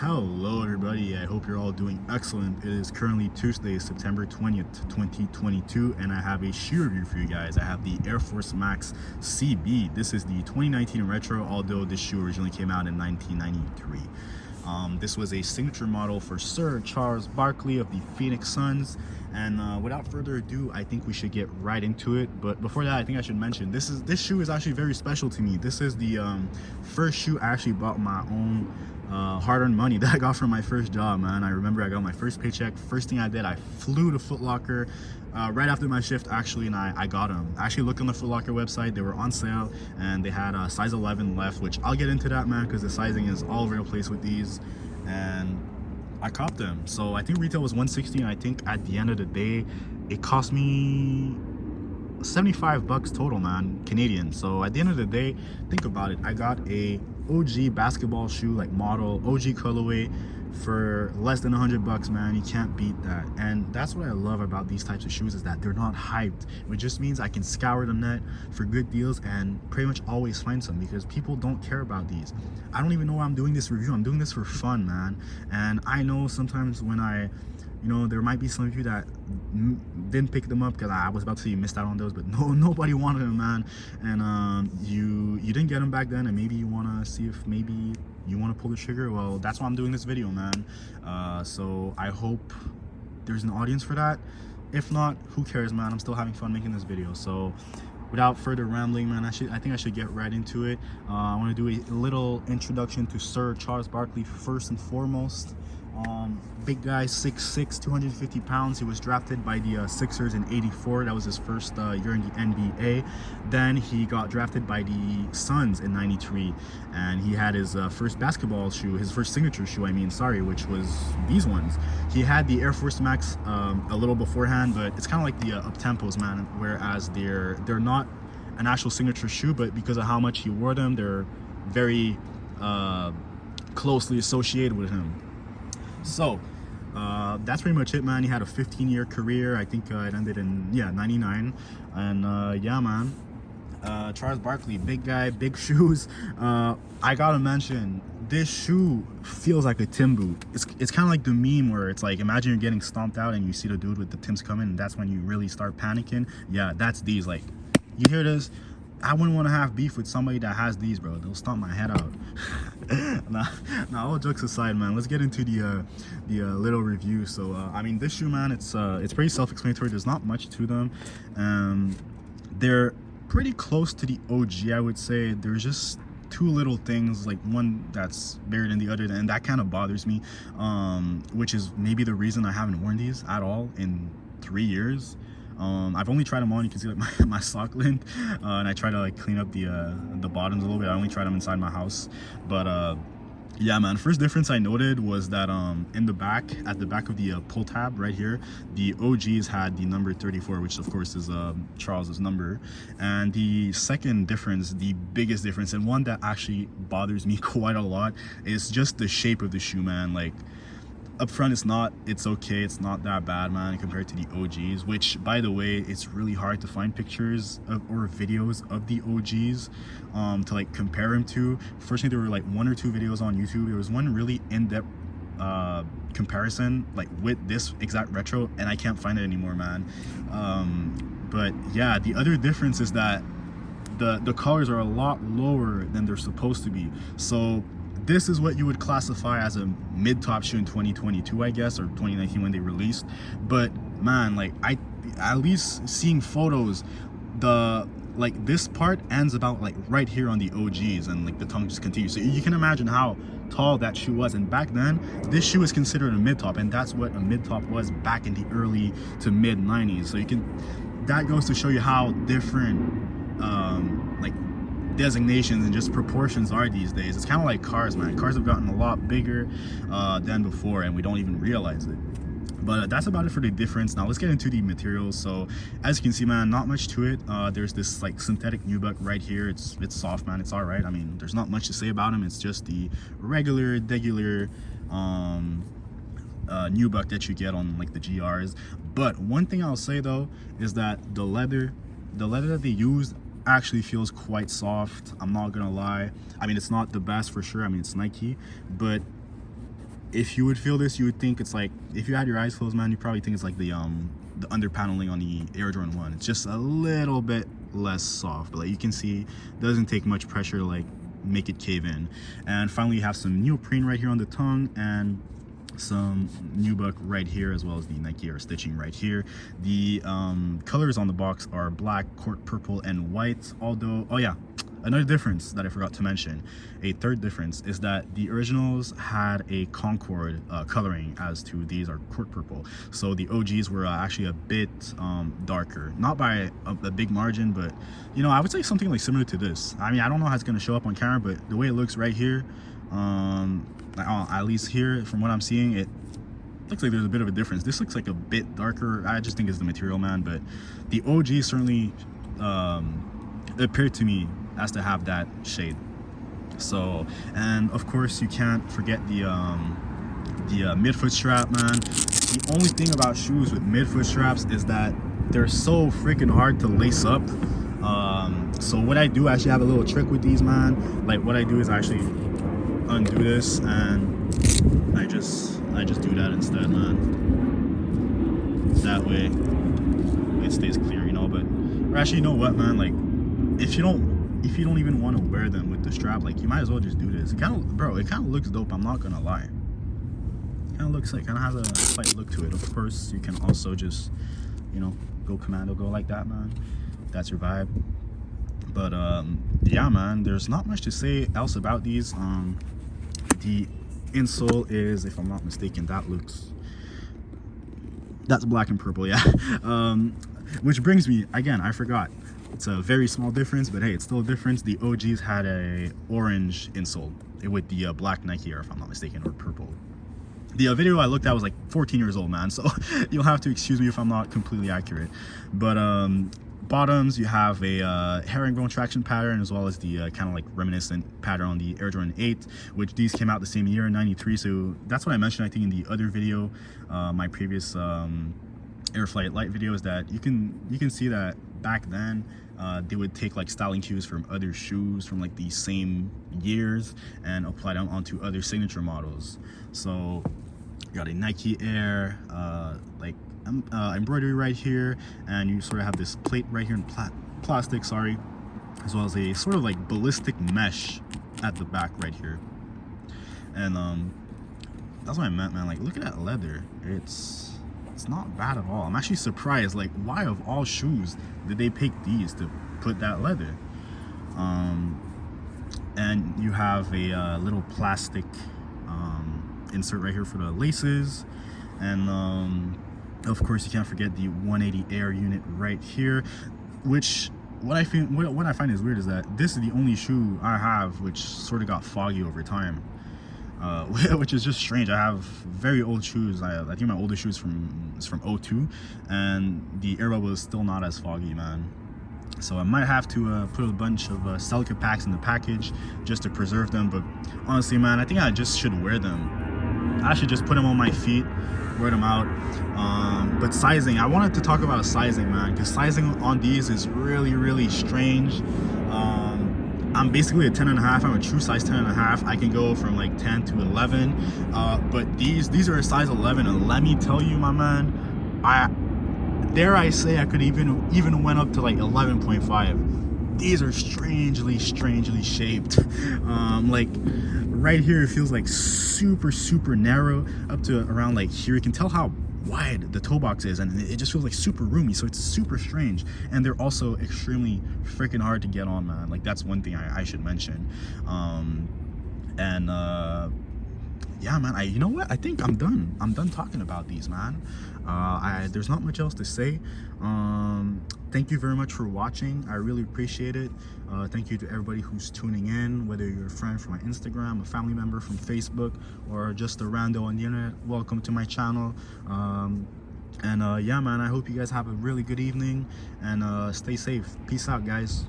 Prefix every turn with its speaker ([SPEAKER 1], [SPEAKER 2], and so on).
[SPEAKER 1] Hello everybody, I hope you're all doing excellent. It is currently Tuesday, September 20th, 2022, and I have a shoe review for you guys. I have the Air Force Max CB. This is the 2019 retro, although this shoe originally came out in 1993. This was a signature model for Sir Charles Barkley of the Phoenix Suns. And without further ado, I think we should get right into it. But before that, I think I should mention this shoe is actually very special to me. This is the first shoe I actually bought my own hard-earned money that I got from my first job, man. I remember I got my first paycheck. First thing I did, I flew to Foot Locker right after my shift, actually, and I got them. I actually looked on the Foot Locker website. They were on sale, and they had a size 11 left, which I'll get into that, man, because the sizing is all over the place with these. And I copped them. So I think retail was $160, and I think at the end of the day, it cost me 75 bucks total, man, Canadian. So at the end of the day, think about it, I got a OG basketball shoe, like model OG colorway, for less than 100 bucks, man. You can't beat that. And that's what I love about these types of shoes, is that they're not hyped, which just means I can scour the net for good deals and pretty much always find some, because people don't care about these. I don't even know why I'm doing this review. I'm doing this for fun, man. And I know sometimes when there might be some of you that didn't pick them up, because I was about to say you missed out on those, but nobody wanted them, man. And you didn't get them back then, and maybe you want to see if maybe you want to pull the trigger. Well, that's why I'm doing this video, man. So I hope there's an audience for that. If not, who cares, man? I'm still having fun making this video. So without further rambling, man, I think I should get right into it. I want to do a little introduction to Sir Charles Barkley first and foremost. Big guy, 6'6", 250 pounds. He was drafted by the Sixers in '84. That was his first year in the NBA. Then he got drafted by the Suns in '93, and he had his first basketball shoe, his first signature shoe, which was these ones. He had the Air Force Max a little beforehand, but it's kind of like the up-tempos, man, whereas they're not an actual signature shoe, but because of how much he wore them, they're very closely associated with him. So that's pretty much it, man. He had a 15-year career. I think it ended in '99. And yeah, man, Charles Barkley, big guy, big shoes. I gotta mention, this shoe feels like a Tim boot. It's kind of like the meme where it's like, imagine you're getting stomped out and you see the dude with the Tims coming, and that's when you really start panicking. Yeah, that's these. Like, you hear this? I wouldn't want to have beef with somebody that has these, bro. They'll stomp my head out. Nah, all jokes aside, man, let's get into the little review. So I mean, this shoe, man, it's pretty self-explanatory. There's not much to them. They're pretty close to the OG, I would say. There's just two little things, like one that's buried in the other, and that kind of bothers me, which is maybe the reason I haven't worn these at all in 3 years. I've only tried them on. You can see like my sock length, and I try to like clean up the bottoms a little bit. I only tried them inside my house, but yeah, man, first difference I noted was that in the back, at the back of the pull tab right here, the OGs had the number 34, which of course is Charles's number. And the second difference, the biggest difference, and one that actually bothers me quite a lot, is just the shape of the shoe, man. Like, up front, it's okay, it's not that bad, man, compared to the OGs, which, by the way, it's really hard to find pictures of, or videos of the OGs to like compare them to. Fortunately, there were like 1 or 2 videos on YouTube. There was one really in-depth comparison, like with this exact retro, and I can't find it anymore, man. But yeah, the other difference is that the colors are a lot lower than they're supposed to be. So this is what you would classify as a mid-top shoe in 2022, I guess, or 2019 when they released. But man, like, at least seeing photos, like this part ends about like right here on the OGs, and like the tongue just continues. So you can imagine how tall that shoe was. And back then, this shoe was considered a mid-top, and that's what a mid-top was back in the early to mid 90s. So that goes to show you how different like designations and just proportions are these days. It's kind of like cars, man. Cars have gotten a lot bigger than before, and we don't even realize it. But that's about it for the difference. Now let's get into the materials. So as you can see, man, not much to it. There's this like synthetic nubuck right here. It's soft, man. It's all right. I mean, there's not much to say about them. It's just the regular nubuck that you get on like the GRs. But one thing I'll say though is that the leather that they used actually feels quite soft. I'm not gonna lie. I mean, it's not the best for sure. I mean, it's Nike, but if you would feel this, you would think it's like, if you had your eyes closed, man, you probably think it's like the under paneling on the Air Jordan 1. It's just a little bit less soft, but like you can see, it doesn't take much pressure to like make it cave in. And finally, you have some neoprene right here on the tongue, and some nubuck right here, as well as the Nike Air stitching right here. The colors on the box are black, court purple, and white. Although, oh yeah, another difference that I forgot to mention, a third difference, is that the originals had a Concord coloring, as to these are court purple. So the OGs were actually a bit darker, not by a big margin, but you know, I would say something like similar to this. I mean, I don't know how it's going to show up on camera, but the way it looks right here, at least here from what I'm seeing, it looks like there's a bit of a difference. This looks like a bit darker. I just think it's the material, man, but the OG certainly appeared to me as to have that shade. So, and of course you can't forget the midfoot strap, man. The only thing about shoes with midfoot straps is that they're so freaking hard to lace up. So what I do, I actually have a little trick with these, man. Like what I do is I actually undo this, and I just do that instead, man. That way it stays clear, you know. But or actually, you know what, man, like if you don't even want to wear them with the strap, like you might as well just do this. It kind of looks dope, I'm not gonna lie. Kind of looks like, kind of has a slight look to it. Of course, you can also just, you know, go commando, go like that, man. That's your vibe. But yeah, man, there's not much to say else about these. The insole is, if I'm not mistaken, that's black and purple, yeah. Which brings me, again, I forgot, it's a very small difference, but hey, it's still a difference. The OGs had a orange insole with the black Nike Air, if I'm not mistaken, or purple. The video I looked at was like 14 years old, man, so you'll have to excuse me if I'm not completely accurate. But bottoms, you have a herringbone traction pattern, as well as the kind of like reminiscent pattern on the Air Jordan 8, which these came out the same year in '93. So that's what I mentioned, I think, in the other video, my previous Airflight Lite video, is that you can see that back then they would take like styling cues from other shoes from like the same years and apply them onto other signature models. So you got a Nike Air like embroidery right here, and you sort of have this plate right here in plastic, sorry, as well as a sort of like ballistic mesh at the back right here. And that's what I meant, man. Like, look at that leather. It's not bad at all. I'm actually surprised, like, why of all shoes did they pick these to put that leather? And you have a little plastic insert right here for the laces, and of course you can't forget the 180 Air unit right here, which what I find is weird is that this is the only shoe I have which sort of got foggy over time, which is just strange. I have very old shoes. I think my oldest shoe is from '02, and the air bubble is still not as foggy, man. So I might have to put a bunch of Celica packs in the package just to preserve them. But honestly, man, I think I just should wear them. I should just put them on my feet, wear them out. But sizing, I wanted to talk about sizing, man, because sizing on these is really strange. I'm basically a 10.5. I'm a true size 10.5. I can go from like 10 to 11, but these are a size 11, and let me tell you, my man, dare I say I could even went up to like 11.5. These are strangely shaped. Like right here, it feels like super narrow up to around like here. You can tell how wide the toe box is, and it just feels like super roomy, so it's super strange. And they're also extremely freaking hard to get on, man. Like, that's one thing I should mention. Yeah, man, you know what, I think I'm done talking about these, man. There's not much else to say. Thank you very much for watching. I really appreciate it. Thank you to everybody who's tuning in, whether you're a friend from my Instagram, a family member from Facebook, or just a rando on the internet. Welcome to my channel. Yeah, man, I hope you guys have a really good evening, and stay safe. Peace out, guys.